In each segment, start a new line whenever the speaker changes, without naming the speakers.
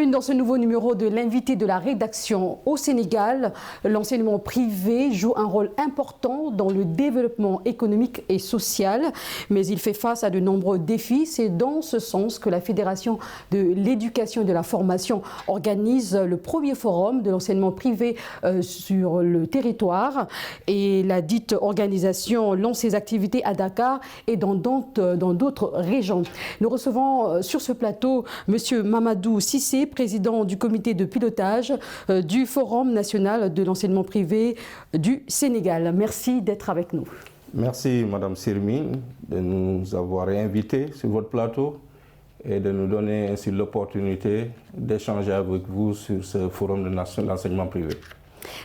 une dans ce nouveau numéro de l'invité de la rédaction. Au Sénégal, l'enseignement privé joue un rôle important dans le développement économique et social, mais il fait face à de nombreux défis. C'est dans ce sens que la Fédération de l'éducation et de la formation organise le premier forum de l'enseignement privé sur le territoire. Et la dite organisation lance ses activités à Dakar et dans d'autres régions. Nous recevons sur ce plateau M. Mamadou Cissé, président du comité de pilotage du Forum national de l'enseignement privé du Sénégal. Merci d'être avec nous.
Merci Madame Sirmine de nous avoir invités sur votre plateau et de nous donner ainsi l'opportunité d'échanger avec vous sur ce Forum de l'enseignement privé.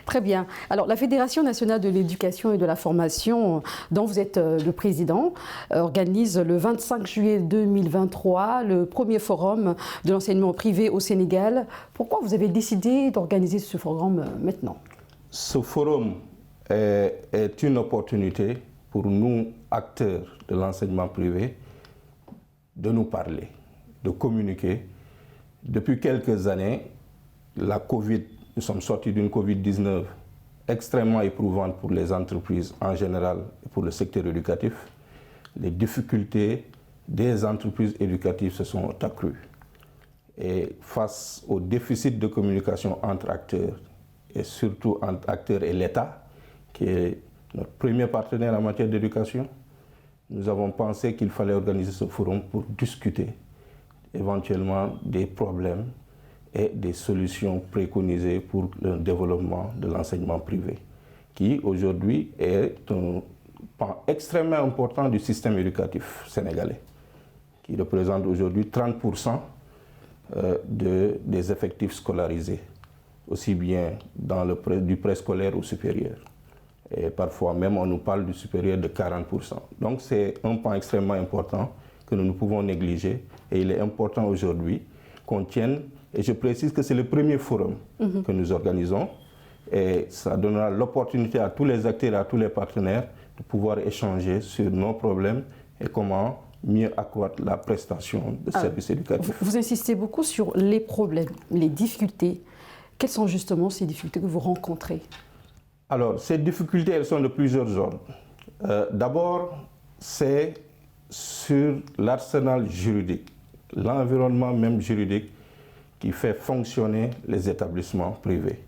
Très bien. Alors, la Fédération nationale de l'éducation et de la formation, dont vous êtes le président, organise le 25 juillet 2023 le premier forum de l'enseignement privé au Sénégal. Pourquoi vous avez décidé d'organiser ce forum maintenant?
Ce forum est une opportunité pour nous, acteurs de l'enseignement privé, de nous parler, de communiquer. Depuis quelques années, nous sommes sortis d'une Covid-19 extrêmement éprouvante pour les entreprises en général et pour le secteur éducatif. Les difficultés des entreprises éducatives se sont accrues. Et face au déficit de communication entre acteurs, et surtout entre acteurs et l'État, qui est notre premier partenaire en matière d'éducation, nous avons pensé qu'il fallait organiser ce forum pour discuter éventuellement des problèmes et des solutions préconisées pour le développement de l'enseignement privé, qui aujourd'hui est un pan extrêmement important du système éducatif sénégalais, qui représente aujourd'hui 30% des effectifs scolarisés, aussi bien dans du préscolaire au supérieur. Et parfois même on nous parle du supérieur de 40%. Donc c'est un pan extrêmement important que nous ne pouvons négliger, et il est important aujourd'hui qu'on tienne. Et je précise que c'est le premier forum que nous organisons, et ça donnera l'opportunité à tous les acteurs et à tous les partenaires de pouvoir échanger sur nos problèmes et comment mieux accroître la prestation de services éducatifs.
Vous insistez beaucoup sur les problèmes, les difficultés. Quelles sont justement ces difficultés que vous rencontrez?
Alors, ces difficultés, elles sont de plusieurs ordres. D'abord, c'est sur l'arsenal juridique, l'environnement même juridique qui fait fonctionner les établissements privés.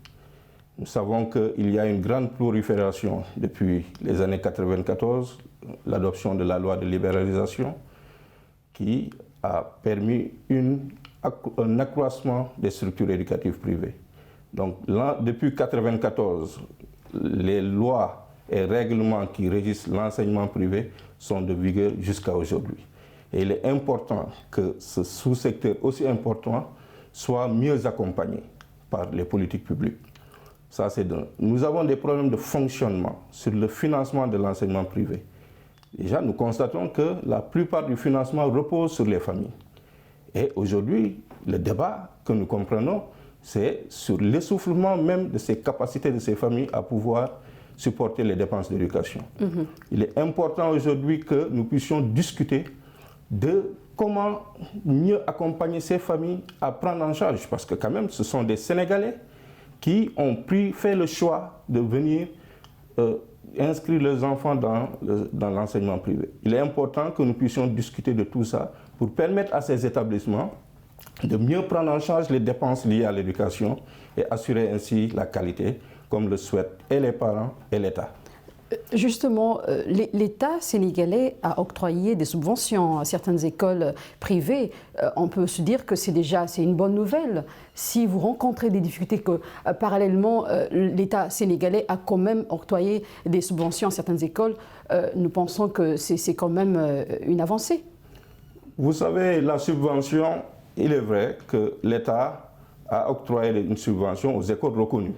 Nous savons qu'il y a une grande prolifération depuis les années 1994, l'adoption de la loi de libéralisation qui a permis un accroissement des structures éducatives privées. Donc depuis 1994, les lois et règlements qui régissent l'enseignement privé sont de vigueur jusqu'à aujourd'hui. Et il est important que ce sous-secteur aussi important soit mieux accompagné par les politiques publiques. Ça, c'est d'un. Nous avons des problèmes de fonctionnement sur le financement de l'enseignement privé. Déjà, nous constatons que la plupart du financement repose sur les familles. Et aujourd'hui, le débat que nous comprenons, c'est sur l'essoufflement même de ces capacités de ces familles à pouvoir supporter les dépenses d'éducation. Il est important aujourd'hui que nous puissions discuter de comment mieux accompagner ces familles à prendre en charge, parce que quand même ce sont des Sénégalais qui ont fait le choix de venir inscrire leurs enfants dans l'enseignement privé. Il est important que nous puissions discuter de tout ça pour permettre à ces établissements de mieux prendre en charge les dépenses liées à l'éducation et assurer ainsi la qualité, comme le souhaitent et les parents et l'État.
Justement, l'État sénégalais a octroyé des subventions à certaines écoles privées. On peut se dire que c'est une bonne nouvelle. Si vous rencontrez des difficultés, que parallèlement, l'État sénégalais a quand même octroyé des subventions à certaines écoles, nous pensons que c'est quand même une avancée.
Vous savez, la subvention, il est vrai que l'État a octroyé une subvention aux écoles reconnues.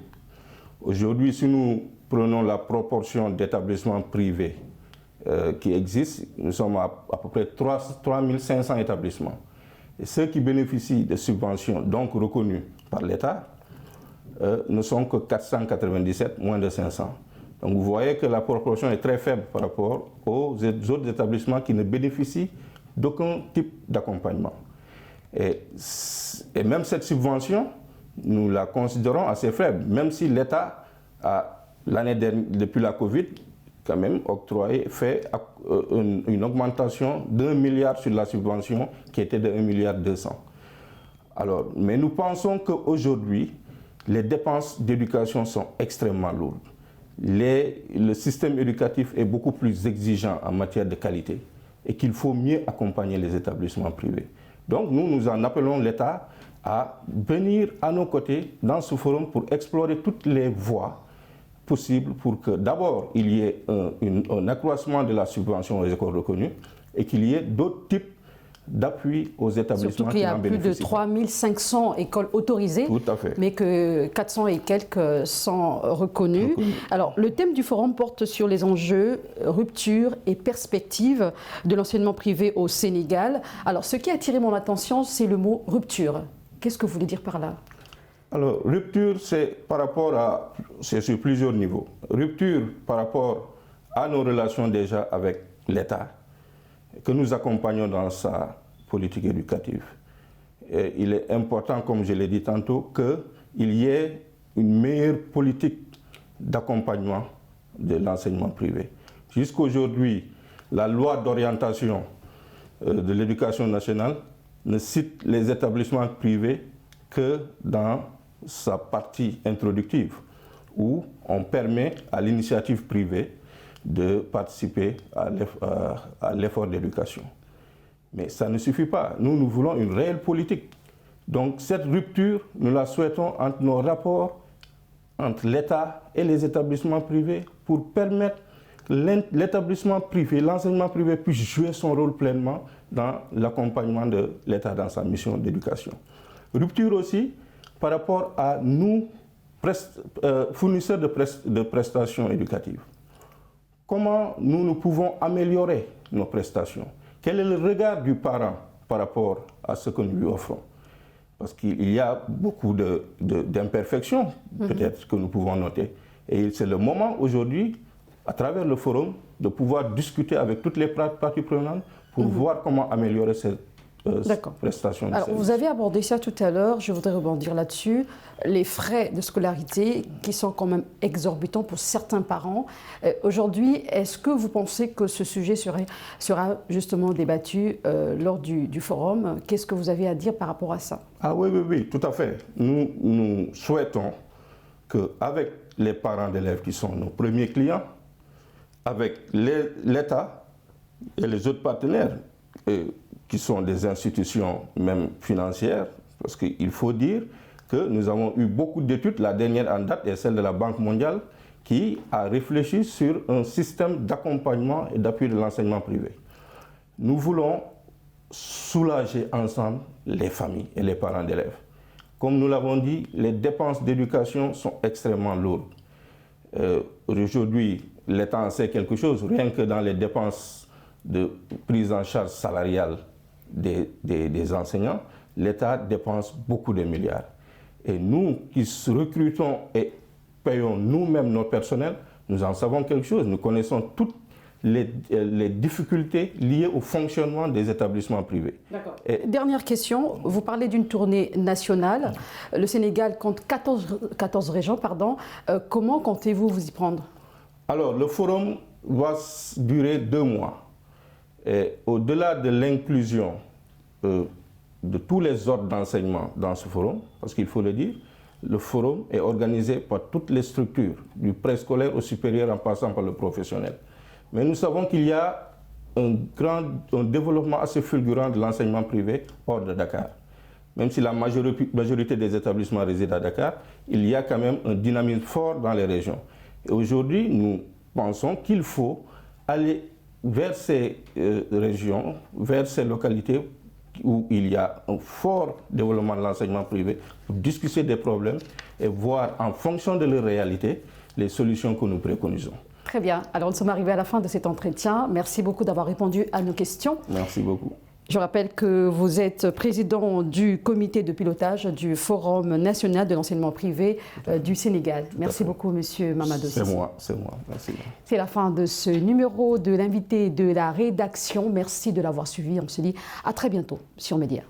Aujourd'hui, si nous prenons la proportion d'établissements privés qui existent, nous sommes à peu près 3500 établissements. Et ceux qui bénéficient de subventions donc reconnues par l'État ne sont que 497, moins de 500. Donc vous voyez que la proportion est très faible par rapport aux autres établissements qui ne bénéficient d'aucun type d'accompagnement. Et même cette subvention, nous la considérons assez faible, même si l'État a, l'année dernière, depuis la Covid, quand même fait une augmentation d'1 milliard sur la subvention qui était de 1,2 milliard. Alors, mais nous pensons qu'aujourd'hui, les dépenses d'éducation sont extrêmement lourdes. Le système éducatif est beaucoup plus exigeant en matière de qualité et qu'il faut mieux accompagner les établissements privés. Donc nous en appelons l'État à venir à nos côtés dans ce forum pour explorer toutes les voies possibles pour que d'abord il y ait un accroissement de la subvention aux écoles reconnues et qu'il y ait d'autres types d'appui aux établissements
surtout qu'il y a plus de 3500 écoles autorisées, mais que 400 et quelques sont reconnues. Alors, le thème du forum porte sur les enjeux, rupture et perspectives de l'enseignement privé au Sénégal. Alors, ce qui a attiré mon attention, c'est le mot rupture. Qu'est-ce que vous voulez dire par là?
Alors, rupture, c'est sur plusieurs niveaux. Rupture par rapport à nos relations déjà avec l'État, que nous accompagnons dans sa politique éducative. Et il est important, comme je l'ai dit tantôt, qu'il y ait une meilleure politique d'accompagnement de l'enseignement privé. Jusqu'aujourd'hui, la loi d'orientation de l'éducation nationale ne cite les établissements privés que dans sa partie introductive, où on permet à l'initiative privée de participer à l'effort d'éducation. Mais ça ne suffit pas. Nous voulons une réelle politique. Donc cette rupture, nous la souhaitons entre nos rapports entre l'État et les établissements privés pour permettre que l'établissement privé, l'enseignement privé puisse jouer son rôle pleinement dans l'accompagnement de l'État dans sa mission d'éducation. Rupture aussi par rapport à nous, fournisseurs de prestations éducatives. Comment nous pouvons améliorer nos prestations? Quel est le regard du parent par rapport à ce que nous lui offrons? Parce qu'il y a beaucoup d'imperfections, peut-être, que nous pouvons noter. Et c'est le moment aujourd'hui, à travers le forum, de pouvoir discuter avec toutes les parties prenantes pour voir comment améliorer cette prestations.
Alors, vous avez abordé ça tout à l'heure, je voudrais rebondir là-dessus. Les frais de scolarité qui sont quand même exorbitants pour certains parents. Aujourd'hui, est-ce que vous pensez que ce sujet sera justement débattu lors du forum? Qu'est-ce que vous avez à dire par rapport à ça?
Ah oui, tout à fait. Nous souhaitons qu'avec les parents d'élèves qui sont nos premiers clients, avec l'État et les autres partenaires, qui sont des institutions même financières, parce qu'il faut dire que nous avons eu beaucoup d'études, la dernière en date est celle de la Banque mondiale, qui a réfléchi sur un système d'accompagnement et d'appui de l'enseignement privé. Nous voulons soulager ensemble les familles et les parents d'élèves. Comme nous l'avons dit, les dépenses d'éducation sont extrêmement lourdes. Aujourd'hui, l'État en sait quelque chose, rien que dans les dépenses de prise en charge salariale des enseignants, l'État dépense beaucoup de milliards. Et nous qui recrutons et payons nous-mêmes notre personnel, nous en savons quelque chose. Nous connaissons toutes les difficultés liées au fonctionnement des établissements privés.
Dernière question, vous parlez d'une tournée nationale. Le Sénégal compte 14 régions. Comment comptez-vous vous y prendre?
Alors, le forum va durer 2 mois. Au-delà de l'inclusion de tous les ordres d'enseignement dans ce forum, parce qu'il faut le dire, le forum est organisé par toutes les structures, du préscolaire au supérieur en passant par le professionnel. Mais nous savons qu'il y a un développement assez fulgurant de l'enseignement privé hors de Dakar. Même si la majorité des établissements résident à Dakar, il y a quand même un dynamisme fort dans les régions. Et aujourd'hui, nous pensons qu'il faut aller vers ces régions, vers ces localités où il y a un fort développement de l'enseignement privé pour discuter des problèmes et voir en fonction de leur réalité les solutions que nous préconisons.
Très bien. Alors nous sommes arrivés à la fin de cet entretien. Merci beaucoup d'avoir répondu à nos questions.
Merci beaucoup.
Je rappelle que vous êtes président du comité de pilotage du Forum national de l'enseignement privé du Sénégal. Merci beaucoup, Monsieur Mamadou Cissé.
C'est moi. Merci.
C'est la fin de ce numéro de l'invité de la rédaction. Merci de l'avoir suivi. On se dit à très bientôt sur Média.